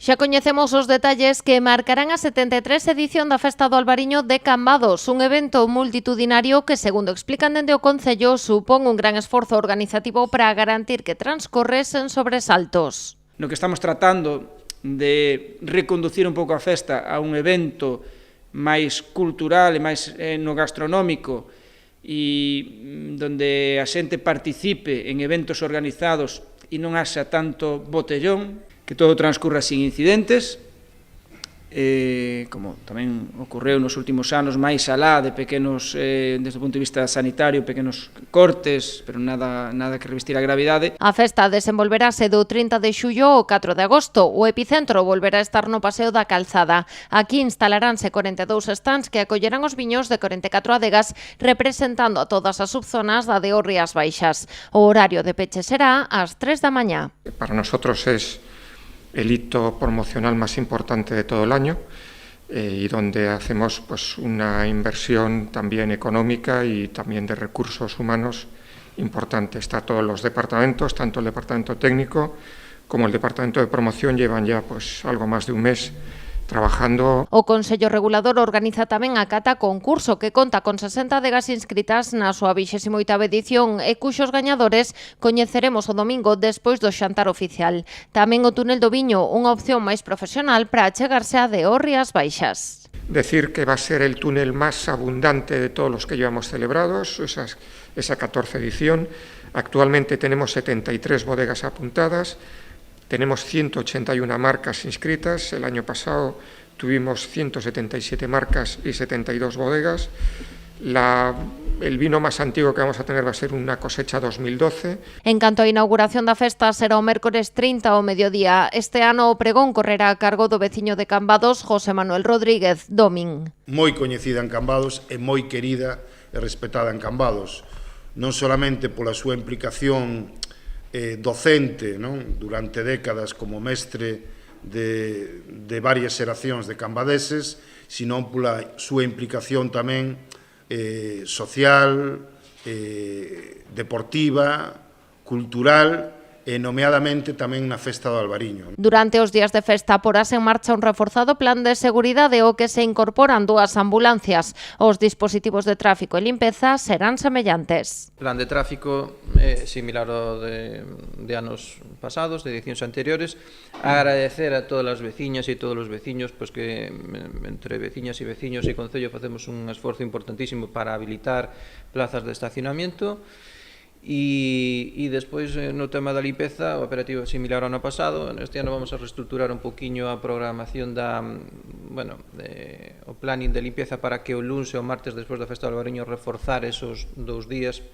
Xa coñecemos os detalles que marcarán a 73 edición da Festa do Albariño de Cambados, un evento multitudinario que, segundo explican dende o Concello, supón un gran esforzo organizativo para garantir que transcorre sen sobresaltos. No que estamos tratando de reconducir un pouco a festa a un evento máis cultural e máis no gastronómico e donde a xente participe en eventos organizados e non haxa tanto botellón, que todo transcurra sin incidentes, como tamén ocorreu nos últimos anos, máis alá de pequenos, desde o punto de vista sanitario, pequenos cortes, pero nada que revestir a gravidade. A festa desenvolverase do 30 de xullo ao 4 de agosto. O epicentro volverá a estar no Paseo da Calzada. Aquí instalaránse 42 stands que acollerán os viños de 44 adegas, representando a todas as subzonas da de Rías Baixas. O horario de peche será ás 3 da mañá. Para nosotros es el hito promocional más importante de todo el año y donde hacemos pues una inversión también económica y también de recursos humanos importante. Está todos los departamentos, tanto el departamento técnico como el departamento de promoción, llevan ya pues algo más de un mes trabajando. O Consello Regulador organiza tamén a cata concurso que conta con 60 adegas inscritas na súa 28ª edición e cuxos gañadores coñeceremos o domingo despois do xantar oficial. Tamén o túnel do Viño, unha opción máis profesional para achegarse a de Rías Baixas. Decir que va a ser el túnel más abundante de todos los que llevamos celebrados, esa 14 edición. Actualmente tenemos 73 bodegas apuntadas. Tenemos 181 marcas inscritas, el año pasado tuvimos 177 marcas y 72 bodegas. El vino más antiguo que vamos a tener va a ser una cosecha 2012. En canto á inauguración da festa será o mércores 30 ao mediodía. Este ano o pregón correrá a cargo do veciño de Cambados, José Manuel Rodríguez Domín. Moi coñecida en Cambados e moi querida e respetada en Cambados, non solamente pola súa implicación docente, non? Durante décadas como mestre de varias xeracións de cambadeses, sino pola súa implicación tamén social, deportiva, cultural e nomeadamente tamén na Festa do Albariño. Durante os días de festa porase en marcha un reforzado plan de seguridade ao que se incorporan 2 ambulancias. Os dispositivos de tráfico e limpeza serán semellantes. O plan de tráfico é similar ao de anos pasados, de edicións anteriores. Agradecer a todas as veciñas e todos os veciños pois que entre veciñas e veciños e Concello facemos un esforzo importantísimo para habilitar plazas de estacionamiento. E despois no tema da limpeza, o operativo similar ao ano pasado. Este ano vamos a reestructurar un poquinho a programación o planning de limpeza para que o luns e o martes despois da Festa do Albariño reforzar esos 2 días.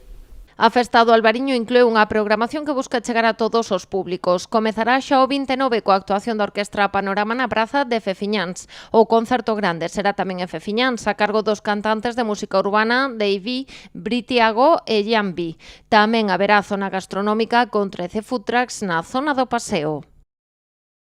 A Festa do Albariño inclúe unha programación que busca chegar a todos os públicos. Comezará xa o 29 coa actuación da Orquestra Panorama na Praza de Fefiñáns. O concerto grande será tamén en Fefiñáns, a cargo dos cantantes de música urbana Davey, Britiago e Jambi. Tamén haberá zona gastronómica con 13 food trucks na zona do paseo.